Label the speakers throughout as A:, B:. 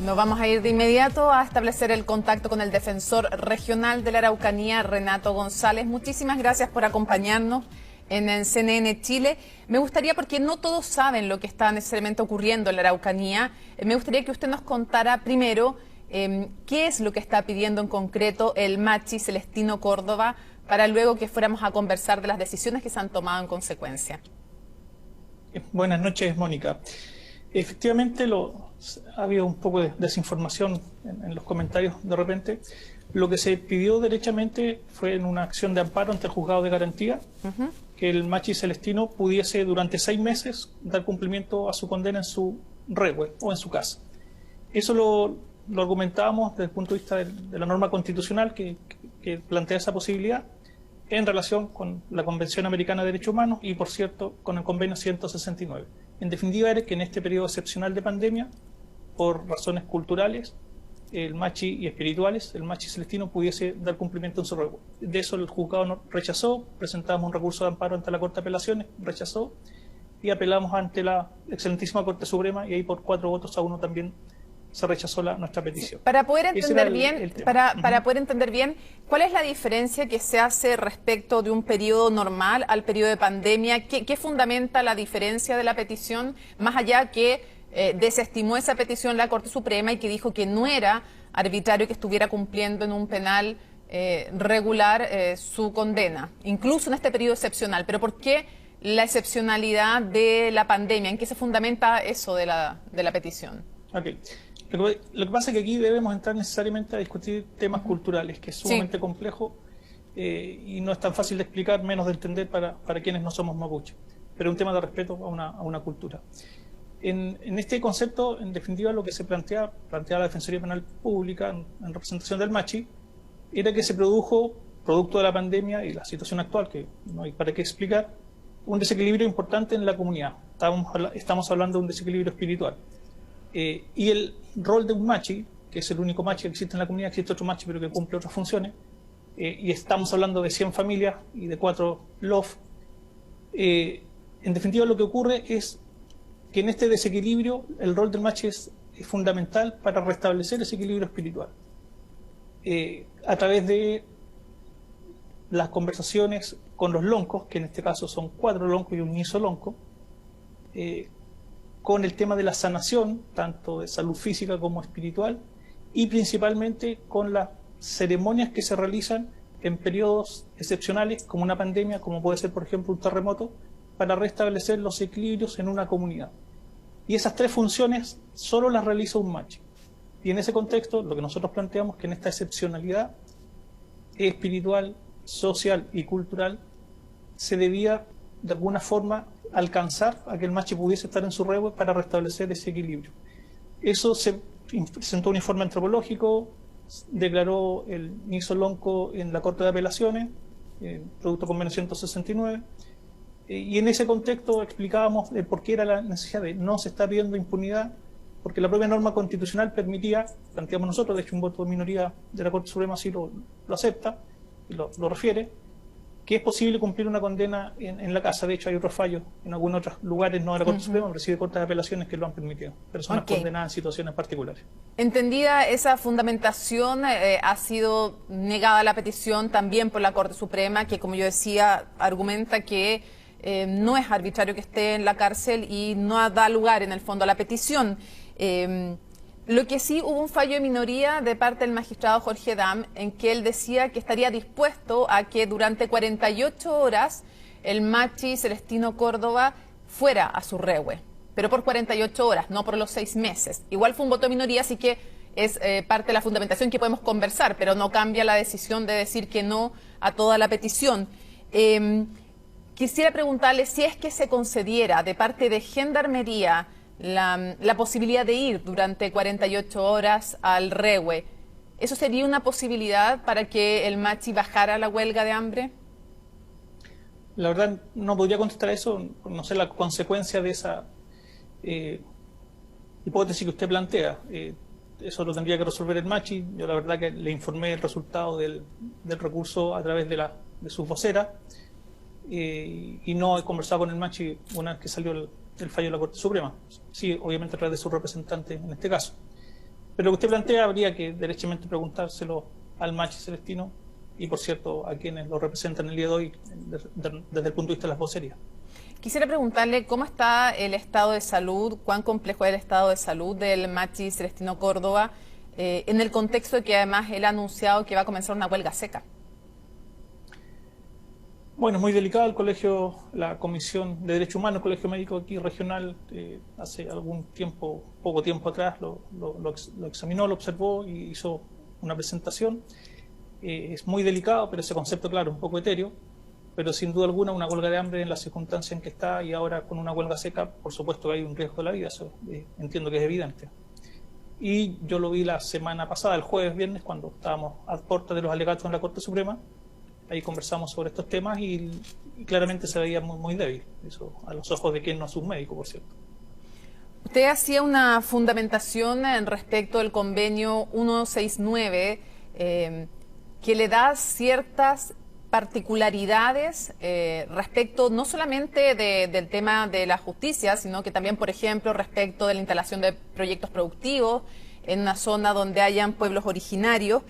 A: Nos vamos a ir de inmediato a establecer el contacto con el defensor regional de la Araucanía, Renato González. Muchísimas gracias por acompañarnos en el CNN Chile. Me gustaría, porque no todos saben lo que está necesariamente ocurriendo en la Araucanía, me gustaría que usted nos contara primero qué es lo que está pidiendo en concreto el Machi Celestino Córdoba, para luego que fuéramos a conversar de las decisiones que se han tomado en consecuencia.
B: Buenas noches, Mónica. Efectivamente, ha habido un poco de desinformación en los comentarios de repente. Lo que se pidió derechamente fue en una acción de amparo ante el juzgado de garantía, que el Machi Celestino pudiese durante 6 meses dar cumplimiento a su condena en su rehue o en su casa. Eso lo argumentábamos desde el punto de vista de la norma constitucional que plantea esa posibilidad en relación con la Convención Americana de Derechos Humanos y, por cierto, con el Convenio 169. En definitiva, era que en este periodo excepcional de pandemia, por razones culturales y espirituales, el Machi Celestino pudiese dar cumplimiento en su rehue. De eso el juzgado rechazó, presentamos un recurso de amparo ante la Corte de Apelaciones, rechazó, y apelamos ante la excelentísima Corte Suprema, y ahí por 4 votos a 1 también se rechazó nuestra petición.
A: Para poder entender para poder entender bien, ¿cuál es la diferencia que se hace respecto de un periodo normal al periodo de pandemia? ¿Qué fundamenta la diferencia de la petición, más allá que desestimó esa petición la Corte Suprema y que dijo que no era arbitrario que estuviera cumpliendo en un penal regular su condena, incluso en este periodo excepcional? Pero ¿por qué la excepcionalidad de la pandemia? ¿En qué se fundamenta eso de la petición?
B: Okay. Lo que pasa es que aquí debemos entrar necesariamente a discutir temas culturales, que es sumamente complejo y no es tan fácil de explicar, menos de entender para quienes no somos mapuche, pero es un tema de respeto a una cultura. En este concepto, en definitiva, lo que se plantea la Defensoría Penal Pública en representación del Machi, era que se produjo, producto de la pandemia y la situación actual, que no hay para qué explicar, un desequilibrio importante en la comunidad. Estamos hablando de un desequilibrio espiritual. Y el rol de un Machi, que es el único Machi que existe en la comunidad, existe otro Machi pero que cumple otras funciones, y estamos hablando de 100 familias y de 4 LOF. En definitiva, lo que ocurre es que en este desequilibrio el rol del Machi es fundamental para restablecer ese equilibrio espiritual. A través de las conversaciones con los loncos, que en este caso son 4 loncos y un nisolonco, con el tema de la sanación, tanto de salud física como espiritual, y principalmente con las ceremonias que se realizan en periodos excepcionales, como una pandemia, como puede ser, por ejemplo, un terremoto, para restablecer los equilibrios en una comunidad. Y esas 3 funciones solo las realiza un Machi. Y en ese contexto, lo que nosotros planteamos es que en esta excepcionalidad espiritual, social y cultural, se debía, de alguna forma, alcanzar a que el Machi pudiese estar en su rehue para restablecer ese equilibrio. Eso se presentó un informe antropológico, declaró el nisolonco en la Corte de Apelaciones, producto Convenio 169, y en ese contexto explicábamos por qué era la necesidad de no se está pidiendo impunidad, porque la propia norma constitucional permitía, planteamos nosotros, de hecho un voto de minoría de la Corte Suprema así lo acepta, y lo refiere, que es posible cumplir una condena en la casa. De hecho, hay otros fallos en algunos otros lugares, no de la Corte Suprema, pero sí de Cortes de Apelaciones que lo han permitido. Personas condenadas en situaciones particulares.
A: Entendida esa fundamentación, ha sido negada la petición también por la Corte Suprema, que, como yo decía, argumenta que no es arbitrario que esté en la cárcel y no da lugar, en el fondo, a la petición. Lo que sí, hubo un fallo de minoría de parte del magistrado Jorge Dam, en que él decía que estaría dispuesto a que durante 48 horas el Machi Celestino Córdoba fuera a su rehue, pero por 48 horas, no por los 6 meses. Igual fue un voto de minoría, así que es parte de la fundamentación que podemos conversar, pero no cambia la decisión de decir que no a toda la petición. Quisiera preguntarle si es que se concediera de parte de Gendarmería la posibilidad de ir durante 48 horas al rehue. ¿Eso sería una posibilidad para que el Machi bajara la huelga de hambre?
B: La verdad no podría contestar eso, no sé la consecuencia de esa hipótesis que usted plantea. Eso lo tendría que resolver el Machi. Yo la verdad que le informé el resultado del recurso a través de sus voceras, y no he conversado con el Machi una vez que salió el fallo de la Corte Suprema. Sí, obviamente a través de su representante en este caso. Pero lo que usted plantea habría que derechamente preguntárselo al Machi Celestino y, por cierto, a quienes lo representan el día de hoy desde el punto de vista de las vocerías.
A: Quisiera preguntarle cómo está el estado de salud, cuán complejo es el estado de salud del Machi Celestino Córdoba, en el contexto de que además él ha anunciado que va a comenzar una huelga seca.
B: Bueno, es muy delicado el colegio, la Comisión de Derechos Humanos, el Colegio Médico aquí regional, hace algún tiempo, poco tiempo atrás, lo examinó, lo observó y hizo una presentación. Es muy delicado, pero ese concepto, claro, un poco etéreo, pero sin duda alguna una huelga de hambre en la circunstancia en que está y ahora con una huelga seca, por supuesto que hay un riesgo de la vida, eso entiendo que es evidente. Y yo lo vi la semana pasada, el jueves, viernes, cuando estábamos a puertas de los alegatos en la Corte Suprema. Ahí conversamos sobre estos temas y claramente se veía muy, muy débil, eso a los ojos de quien no es un médico, por cierto.
A: Usted hacía una fundamentación respecto del convenio 169 que le da ciertas particularidades respecto no solamente del tema de la justicia, sino que también, por ejemplo, respecto de la instalación de proyectos productivos en una zona donde hayan pueblos originarios.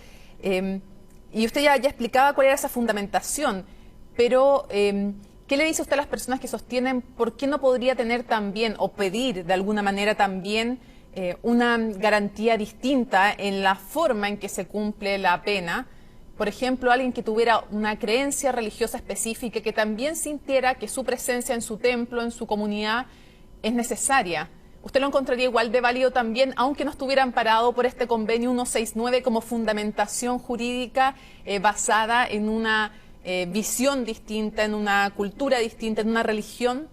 A: Y usted ya explicaba cuál era esa fundamentación, pero ¿qué le dice usted a las personas que sostienen por qué no podría tener también o pedir de alguna manera también una garantía distinta en la forma en que se cumple la pena? Por ejemplo, alguien que tuviera una creencia religiosa específica, que también sintiera que su presencia en su templo, en su comunidad, es necesaria. ¿Usted lo encontraría igual de válido también, aunque no estuviera amparado por este convenio 169 como fundamentación jurídica basada en una visión distinta, en una cultura distinta, en una religión?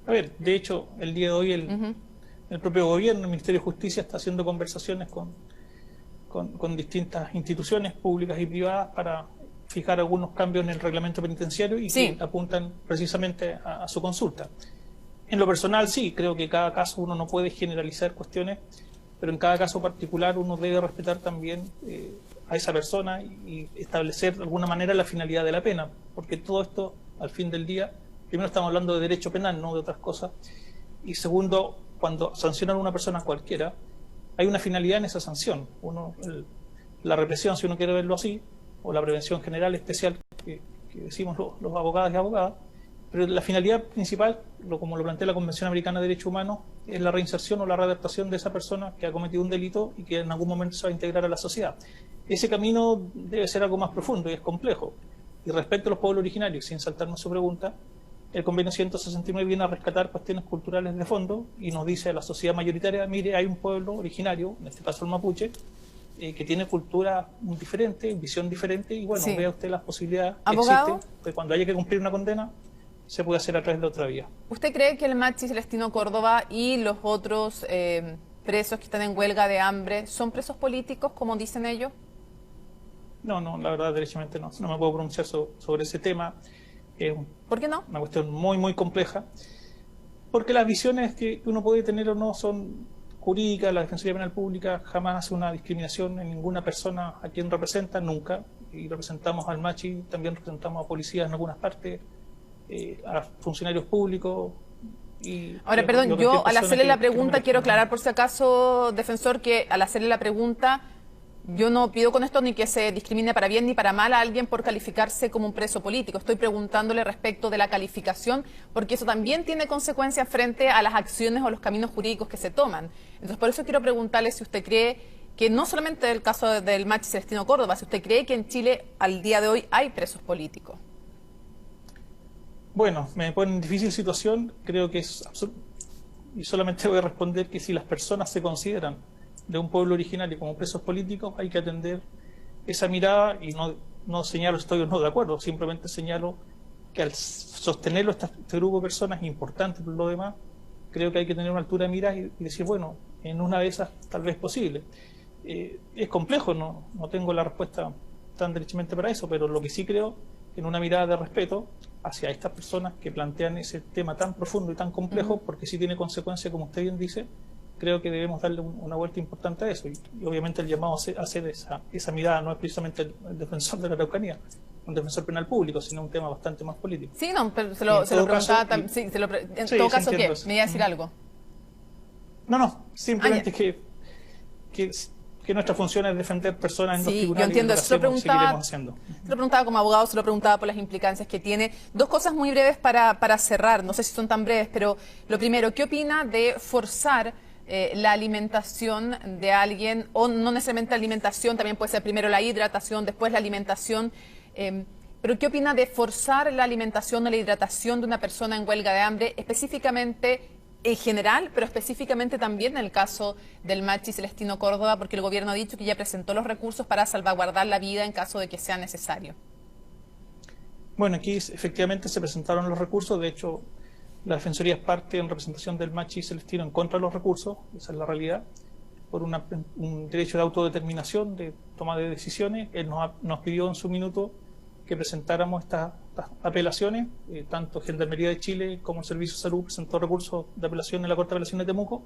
B: A ver, de hecho, el día de hoy el propio gobierno, el Ministerio de Justicia, está haciendo conversaciones con distintas instituciones públicas y privadas para fijar algunos cambios en el reglamento penitenciario y que apuntan precisamente a su consulta. En lo personal, sí, creo que cada caso uno no puede generalizar cuestiones, pero en cada caso particular uno debe respetar también a esa persona y establecer de alguna manera la finalidad de la pena, porque todo esto, al fin del día, primero estamos hablando de derecho penal, no de otras cosas, y segundo, cuando sancionan a una persona cualquiera, hay una finalidad en esa sanción. La represión, si uno quiere verlo así, o la prevención general especial que decimos los abogados y abogadas, pero la finalidad principal, como lo plantea la Convención Americana de Derechos Humanos, es la reinserción o la readaptación de esa persona que ha cometido un delito y que en algún momento se va a integrar a la sociedad. Ese camino debe ser algo más profundo y es complejo. Y respecto a los pueblos originarios, sin saltarnos su pregunta, el convenio 169 viene a rescatar cuestiones culturales de fondo y nos dice a la sociedad mayoritaria, mire, hay un pueblo originario, en este caso el mapuche, que tiene cultura diferente, visión diferente, y bueno, vea usted las posibilidades que existen, que cuando haya que cumplir una condena, se puede hacer a través de otra vía.
A: ¿Usted cree que el Machi Celestino Córdoba y los otros presos que están en huelga de hambre son presos políticos, como dicen ellos?
B: No, la verdad, derechamente no. No me puedo pronunciar sobre ese tema.
A: ¿Por qué no?
B: Una cuestión muy, muy compleja. Porque las visiones que uno puede tener o no son jurídicas. La Defensoría Penal Pública jamás hace una discriminación en ninguna persona a quien representa, nunca. Y representamos al Machi, también representamos a policías en algunas partes, a funcionarios públicos.
A: Ahora, perdón, yo al hacerle la pregunta quiero aclarar por si acaso, defensor, que al hacerle la pregunta yo no pido con esto ni que se discrimine para bien ni para mal a alguien por calificarse como un preso político. Estoy preguntándole respecto de la calificación, porque eso también tiene consecuencias frente a las acciones o los caminos jurídicos que se toman. Entonces, por eso quiero preguntarle si usted cree que no solamente el caso del Machi Celestino Córdoba, si usted cree que en Chile al día de hoy hay presos políticos.
B: Bueno, me pone en difícil situación, creo que es absurdo. Y solamente voy a responder que si las personas se consideran de un pueblo originario como presos políticos, hay que atender esa mirada y no señalo estoy o no de acuerdo, simplemente señalo que al sostenerlo este grupo de personas es importante por lo demás, creo que hay que tener una altura de miras y decir, bueno, en una de esas tal vez posible. Es complejo, no tengo la respuesta tan derechamente para eso, pero lo que sí creo, en una mirada de respeto hacia estas personas que plantean ese tema tan profundo y tan complejo, porque sí tiene consecuencias, como usted bien dice, creo que debemos darle una vuelta importante a eso. Y obviamente el llamado a hacer esa mirada no es precisamente el defensor de la Araucanía, un defensor penal público, sino un tema bastante más político.
A: Sí, no, pero se lo preguntaba también. Sí, en todo caso, ¿qué? ¿Me iba a decir algo?
B: No, simplemente que que nuestra función es defender personas en los
A: Sí,
B: tribunales.
A: yo entiendo,
B: y
A: eso lo
B: seguiremos haciendo.
A: se lo preguntaba como abogado, se lo preguntaba por las implicancias que tiene. Dos cosas muy breves para cerrar, no sé si son tan breves, pero lo primero, ¿qué opina de forzar la alimentación de alguien, o no necesariamente la alimentación, también puede ser primero la hidratación, después la alimentación, pero qué opina de forzar la alimentación o la hidratación de una persona en huelga de hambre, específicamente en general, pero específicamente también en el caso del Machi Celestino Córdoba, porque el gobierno ha dicho que ya presentó los recursos para salvaguardar la vida en caso de que sea necesario?
B: Bueno, aquí efectivamente se presentaron los recursos, de hecho la Defensoría es parte en representación del Machi Celestino en contra de los recursos, esa es la realidad, por un derecho de autodeterminación, de toma de decisiones. Él nos pidió en su minuto que presentáramos estas apelaciones, tanto Gendarmería de Chile como el Servicio de Salud presentó recursos de apelación en la Corte de Apelaciones de Temuco,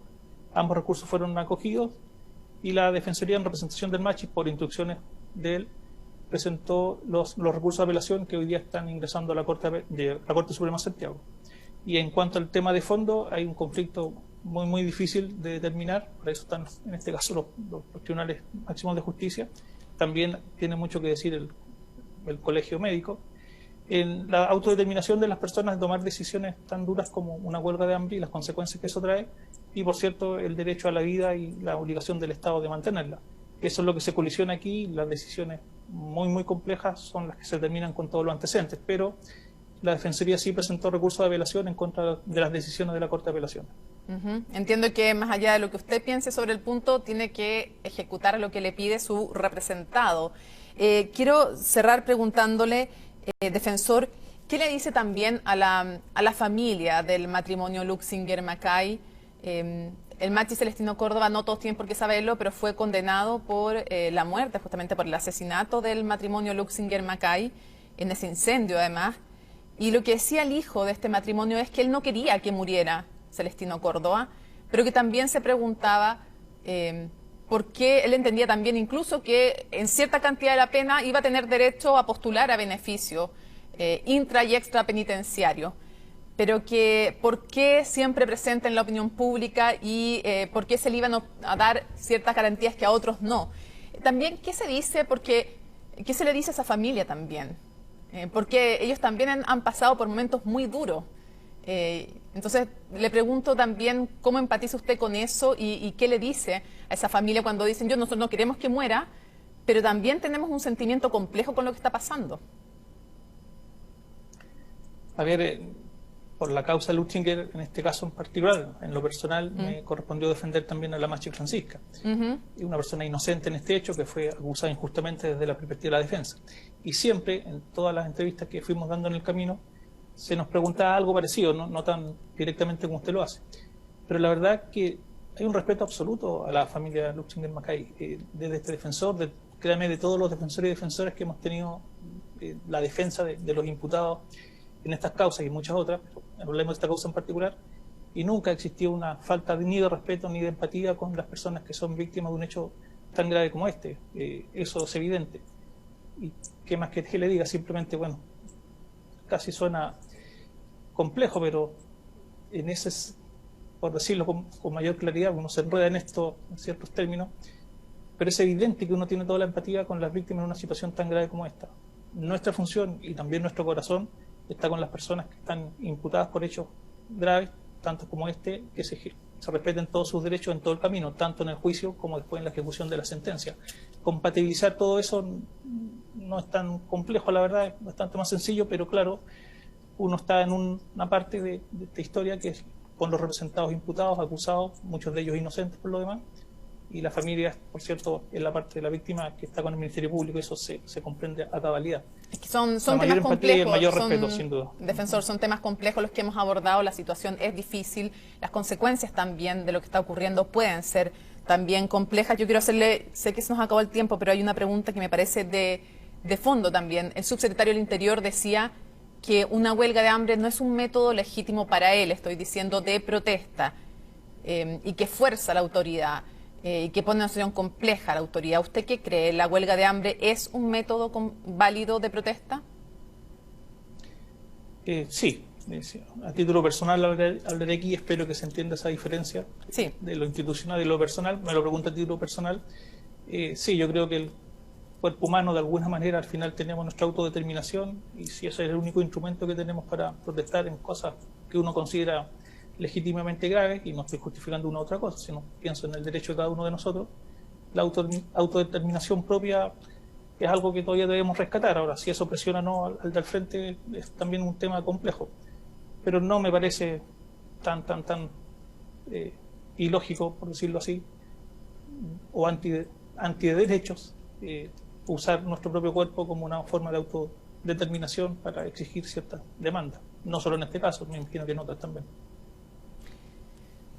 B: ambos recursos fueron acogidos y la Defensoría en representación del Machi, por instrucciones de él, presentó los recursos de apelación que hoy día están ingresando a la Corte Suprema de Santiago. Y en cuanto al tema de fondo, hay un conflicto muy difícil de determinar, para eso están en este caso los tribunales máximos de justicia. También tiene mucho que decir el colegio médico en la autodeterminación de las personas de tomar decisiones tan duras como una huelga de hambre y las consecuencias que eso trae, y por cierto el derecho a la vida y la obligación del Estado de mantenerla. Eso es lo que se colisiona aquí. Las decisiones muy complejas son las que se determinan con todos los antecedentes, pero la Defensoría sí presentó recursos de apelación en contra de las decisiones de la Corte de Apelaciones.
A: Entiendo que más allá de lo que usted piense sobre el punto, tiene que ejecutar lo que le pide su representado. Quiero cerrar preguntándole, defensor, ¿qué le dice también a la familia del matrimonio Luxinger-Macay? El Machi Celestino Córdoba, no todos tienen por qué saberlo, pero fue condenado por la muerte, justamente por el asesinato del matrimonio Luxinger-Macay, en ese incendio además. Y lo que decía el hijo de este matrimonio es que él no quería que muriera Celestino Córdoba, pero que también se preguntaba por qué él entendía también incluso que en cierta cantidad de la pena iba a tener derecho a postular a beneficio intra y extra penitenciario, pero que por qué siempre presente en la opinión pública y por qué se le iban a dar ciertas garantías que a otros no. También, ¿qué se dice? ¿Qué se le dice a esa familia también? Porque ellos también han pasado por momentos muy duros. Entonces, le pregunto también cómo empatiza usted con eso y qué le dice a esa familia cuando dicen, nosotros no queremos que muera, pero también tenemos un sentimiento complejo con lo que está pasando.
B: A ver, por la causa Luchinger, en este caso en particular, en lo personal, me correspondió defender también a la Machi Francisca, una persona inocente en este hecho que fue acusada injustamente desde la perspectiva de la defensa. Y siempre, en todas las entrevistas que fuimos dando en el camino, se nos preguntaba algo parecido, no tan directamente como usted lo hace. Pero la verdad que hay un respeto absoluto a la familia Luxinger-Macay, desde este defensor, créame, de todos los defensores y defensoras que hemos tenido la defensa de los imputados en estas causas y muchas otras, hablemos de esta causa en particular, y nunca existió una falta ni de respeto ni de empatía con las personas que son víctimas de un hecho tan grave como este. Eso es evidente. Y qué más que le diga, simplemente, bueno, casi suena complejo, pero en ese, por decirlo con mayor claridad, uno se enreda en esto en ciertos términos, pero es evidente que uno tiene toda la empatía con las víctimas en una situación tan grave como esta. Nuestra función y también nuestro corazón está con las personas que están imputadas por hechos graves, tanto como este, que se respeten todos sus derechos en todo el camino, tanto en el juicio como después en la ejecución de la sentencia. Compatibilizar todo eso no es tan complejo, la verdad, es bastante más sencillo, pero claro, uno está en una parte de esta historia que es con los representados imputados, acusados, muchos de ellos inocentes por lo demás, y la familia, por cierto, es la parte de la víctima que está con el Ministerio Público, eso se comprende a cabalidad.
A: Es que son temas complejos,
B: y el mayor respeto, sin duda.
A: Defensor, son temas complejos los que hemos abordado, la situación es difícil, las consecuencias también de lo que está ocurriendo pueden ser también complejas. Yo quiero hacerle, sé que se nos acabó el tiempo, pero hay una pregunta que me parece de fondo también. El subsecretario del Interior decía que una huelga de hambre no es un método legítimo para él, estoy diciendo de protesta, y que fuerza a la autoridad. Y que pone una situación compleja a la autoridad. ¿Usted qué cree? ¿La huelga de hambre es un método válido de protesta?
B: Sí, Sí, a título personal hablaré aquí, espero que se entienda esa diferencia
A: Sí.
B: de lo institucional y lo personal. Me lo pregunta a título personal. Sí, yo creo que el cuerpo humano, de alguna manera, al final tenemos nuestra autodeterminación, y si ese es el único instrumento que tenemos para protestar en cosas que uno considera legítimamente graves, y no estoy justificando una u otra cosa, sino pienso en el derecho de cada uno de nosotros, la autodeterminación propia es algo que todavía debemos rescatar. Ahora, si eso presiona o no al del frente es también un tema complejo, pero no me parece tan ilógico, por decirlo así, o antiderechos, usar nuestro propio cuerpo como una forma de autodeterminación para exigir ciertas demandas. No solo en este caso, me imagino que en otras también.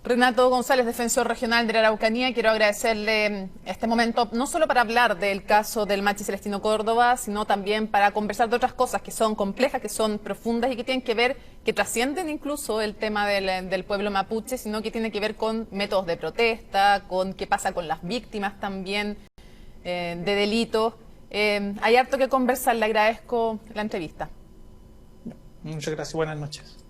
A: Renato González, defensor regional de la Araucanía, quiero agradecerle este momento, no solo para hablar del caso del Machi Celestino Córdoba, sino también para conversar de otras cosas que son complejas, que son profundas y que tienen que ver, que trascienden incluso el tema del pueblo mapuche, sino que tiene que ver con métodos de protesta, con qué pasa con las víctimas también de delitos. Hay harto que conversar, le agradezco la entrevista.
B: Muchas gracias, buenas noches.